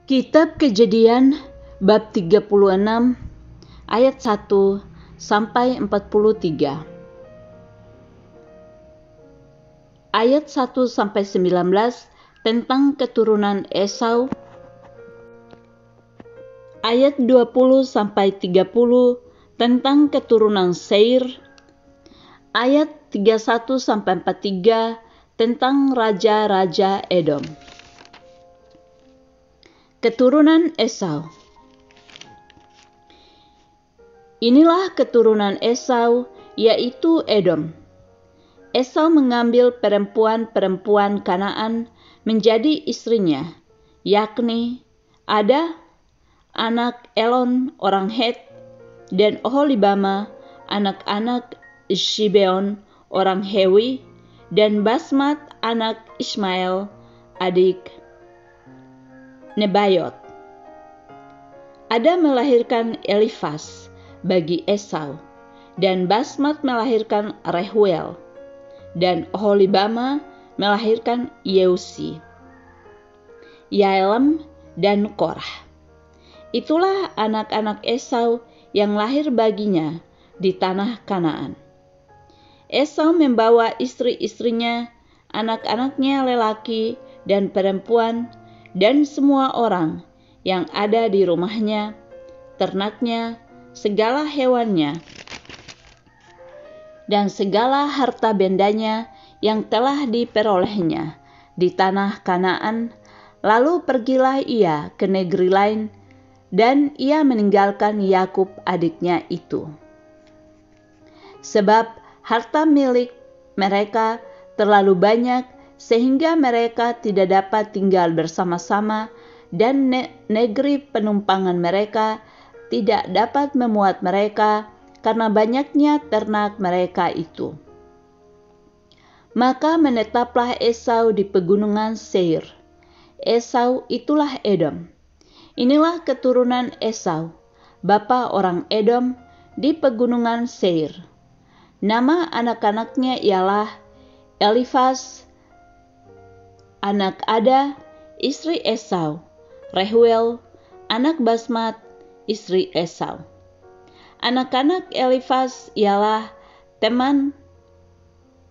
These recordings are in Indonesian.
Kitab Kejadian bab 36 ayat 1 sampai 43. Ayat 1 sampai 19 tentang keturunan Esau. Ayat 20 sampai 30 tentang keturunan Seir. Ayat 31 sampai 43 tentang raja-raja Edom. Keturunan Esau. Inilah keturunan Esau, yaitu Edom. Esau mengambil perempuan-perempuan Kanaan menjadi istrinya, yakni Ada, anak Elon orang Het, dan Oholibama, anak-anak Shibeon orang Hewi, dan Basmat, anak Ismail, adik Nebayot. Ada melahirkan Elifas bagi Esau, dan Basmat melahirkan Rehuel, dan Oholibama melahirkan Yeusi, Yaelem, dan Korah. Itulah anak-anak Esau yang lahir baginya di tanah Kanaan. Esau membawa istri-istrinya, anak-anaknya lelaki dan perempuan, dan semua orang yang ada di rumahnya, ternaknya, segala hewannya, dan segala harta bendanya yang telah diperolehnya di tanah Kanaan. Lalu pergilah ia ke negeri lain, dan ia meninggalkan Yakub adiknya itu. Sebab harta milik mereka terlalu banyak sehingga mereka tidak dapat tinggal bersama-sama, dan negeri penumpangan mereka tidak dapat memuat mereka karena banyaknya ternak mereka itu. Maka menetaplah Esau di pegunungan Seir. Esau itulah Edom. Inilah keturunan Esau, bapa orang Edom, di pegunungan Seir. Nama anak-anaknya ialah Elifas, anak Ada, istri Esau, Rehuel, anak Basmat, istri Esau. Anak-anak Elifas ialah Teman,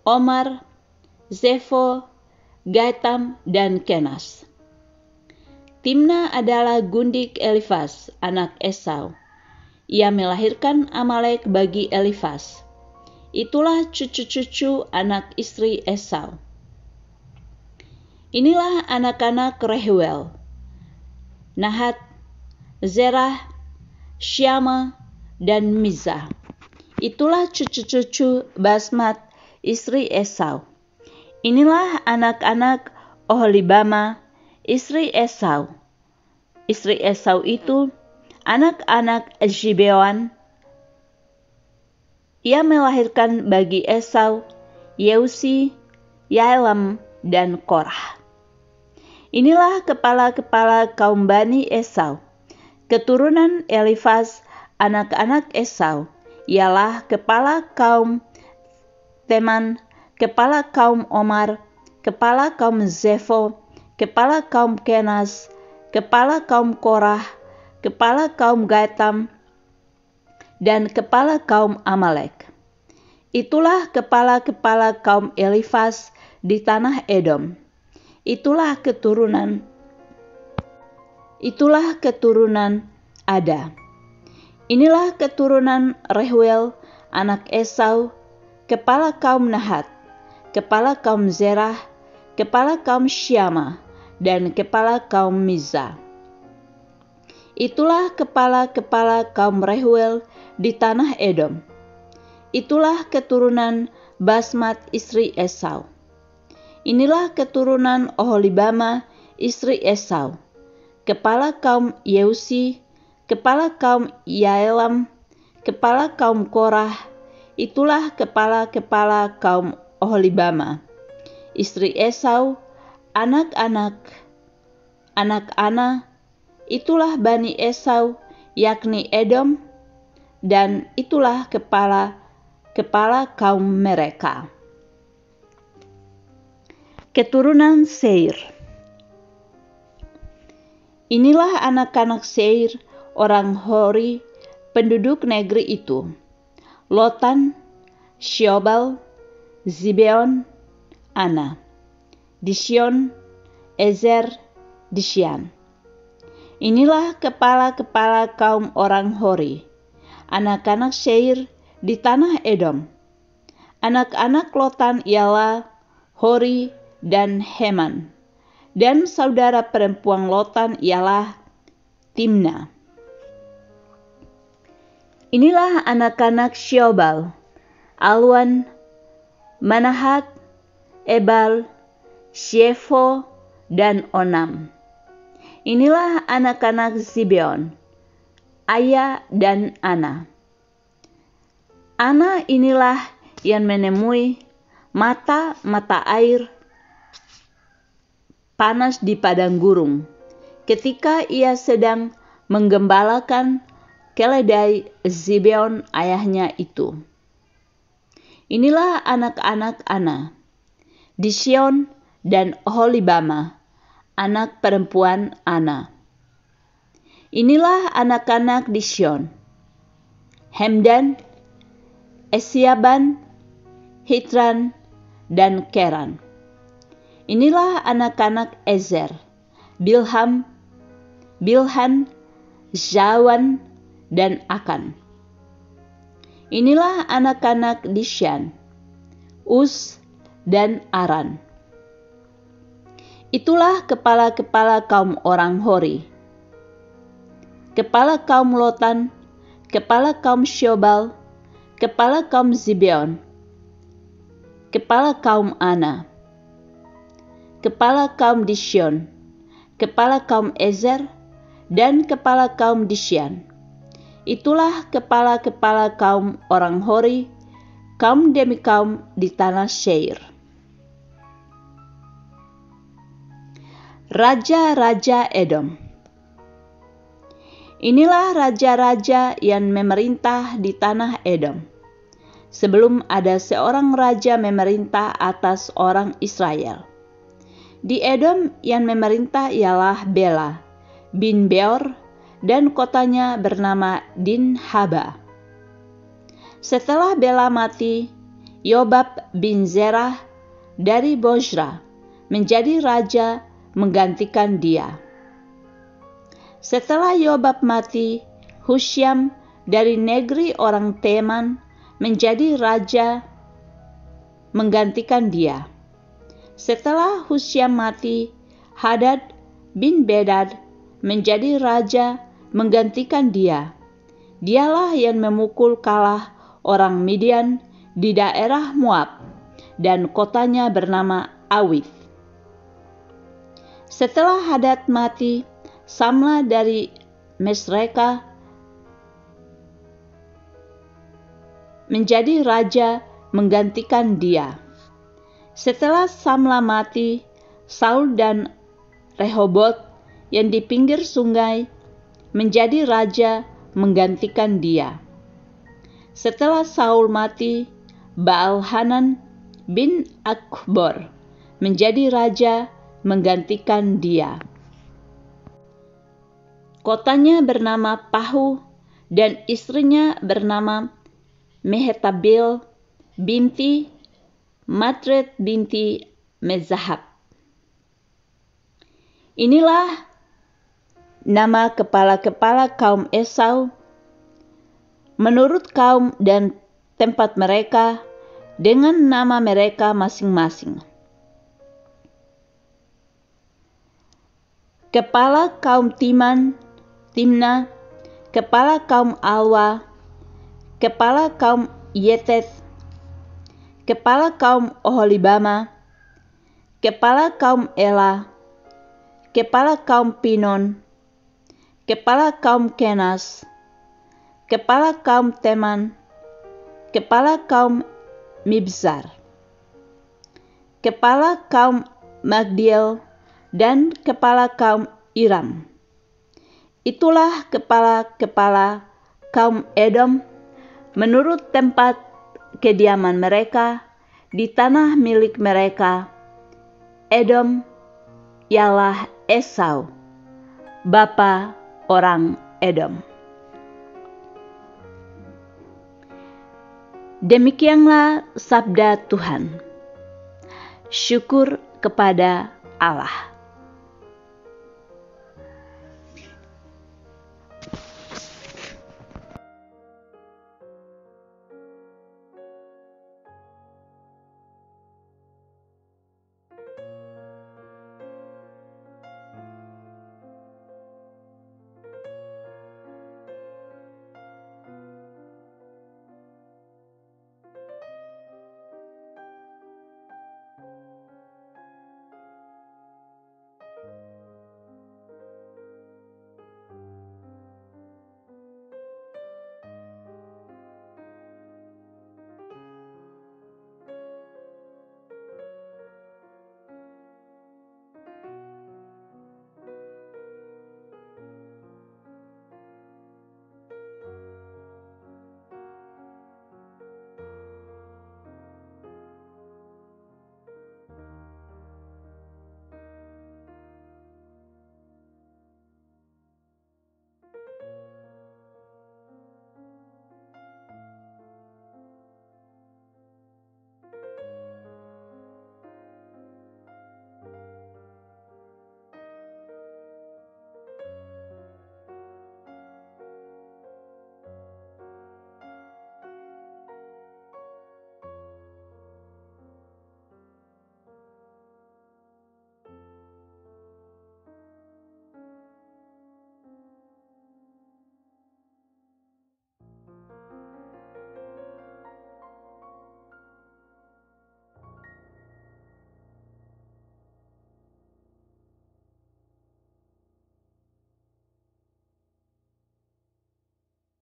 Omar, Zefo, Gatam, dan Kenas. Timna adalah gundik Elifas, anak Esau. Ia melahirkan Amalek bagi Elifas. Itulah cucu-cucu anak istri Esau. Inilah anak-anak Rehuel: Nahat, Zerah, Syama, dan Mizah. Itulah cucu-cucu Basmat, istri Esau. Inilah anak-anak Oholibama, istri Esau. Istri Esau itu anak-anak Shibeon. Ia melahirkan bagi Esau Yeusi, Yaelem, dan Korah. Inilah kepala-kepala kaum Bani Esau. Keturunan Elifas, anak-anak Esau, ialah kepala kaum Teman, kepala kaum Omar, kepala kaum Zefo, kepala kaum Kenas, kepala kaum Korah, kepala kaum Gatam, dan kepala kaum Amalek. Itulah kepala-kepala kaum Elifas di tanah Edom. Itulah keturunan Ada. Inilah keturunan Rehuel, anak Esau, kepala kaum Nahat, kepala kaum Zerah, kepala kaum Syama, dan kepala kaum Mizah. Itulah kepala-kepala kaum Rehuel di tanah Edom. Itulah keturunan Basmat, istri Esau. Inilah keturunan Oholibama, istri Esau, kepala kaum Yeusi, kepala kaum Yaelem, kepala kaum Korah. Itulah kepala-kepala kaum Oholibama, istri Esau, anak-anak Ana. Itulah Bani Esau, yakni Edom, dan itulah kepala kaum mereka. Keturunan Seir. Inilah anak-anak Seir, orang Hori, penduduk negeri itu: Lotan, Syobal, Zibeon, Ana, Disyon, Ezer, Disyan. Inilah kepala-kepala kaum orang Hori, anak-anak Seir di tanah Edom. Anak-anak Lotan ialah Hori dan Heman, dan saudara perempuan Lotan ialah Timna. Inilah anak-anak Syobal: Alwan, Manahat, Ebal, Syefo, dan Onam. Inilah anak-anak Zibeon: Aya dan Ana. Ana inilah yang menemui mata-mata air panas di padang gurun ketika ia sedang menggembalakan keledai Zibeon ayahnya itu. Inilah anak-anak Ana, Disyon dan Oholibama, anak perempuan Ana. Inilah anak-anak Disyon: Hemdan, Esyaban, Hitran, dan Keran. Inilah anak-anak Ezer: Bilham, Bilhan, Zawan, dan Akan. Inilah anak-anak Disyan: Uz, dan Aran. Itulah kepala-kepala kaum orang Hori. Kepala kaum Lotan, kepala kaum Syobal, kepala kaum Zibeon, kepala kaum Ana, kepala kaum Disyon, kepala kaum Ezer, dan kepala kaum Disyan. Itulah kepala-kepala kaum orang Hori, kaum demi kaum di tanah Seir. Raja-raja Edom. Inilah raja-raja yang memerintah di tanah Edom, sebelum ada seorang raja memerintah atas orang Israel. Di Edom yang memerintah ialah Bela bin Beor, dan kotanya bernama Dinhaba. Setelah Bela mati, Yobab bin Zerah dari Bozra menjadi raja menggantikan dia. Setelah Yobab mati, Husyam dari negeri orang Teman menjadi raja menggantikan dia. Setelah Husyam mati, Hadad bin Bedad menjadi raja menggantikan dia. Dialah yang memukul kalah orang Midian di daerah Moab, dan kotanya bernama Awith. Setelah Hadad mati, Samla dari Mesreka menjadi raja menggantikan dia. Setelah Samla mati, Saul dan Rehobot yang di pinggir sungai menjadi raja menggantikan dia. Setelah Saul mati, Baal-Hanan bin Akbor menjadi raja menggantikan dia. Kotanya bernama Pahu, dan istrinya bernama Mehetabil binti Matred binti Mezahab. Inilah nama kepala-kepala kaum Esau menurut kaum dan tempat mereka, dengan nama mereka masing-masing. Kepala kaum Timna, kepala kaum Alwa, kepala kaum Yetet, kepala kaum Oholibama, kepala kaum Ela, kepala kaum Pinon, kepala kaum Kenas, kepala kaum Teman, kepala kaum Mibzar, kepala kaum Magdiel, dan kepala kaum Iram. Itulah kepala-kepala kaum Edom menurut tempat kediaman mereka di tanah milik mereka. Edom ialah Esau, bapa orang Edom. Demikianlah sabda Tuhan. Syukur kepada Allah.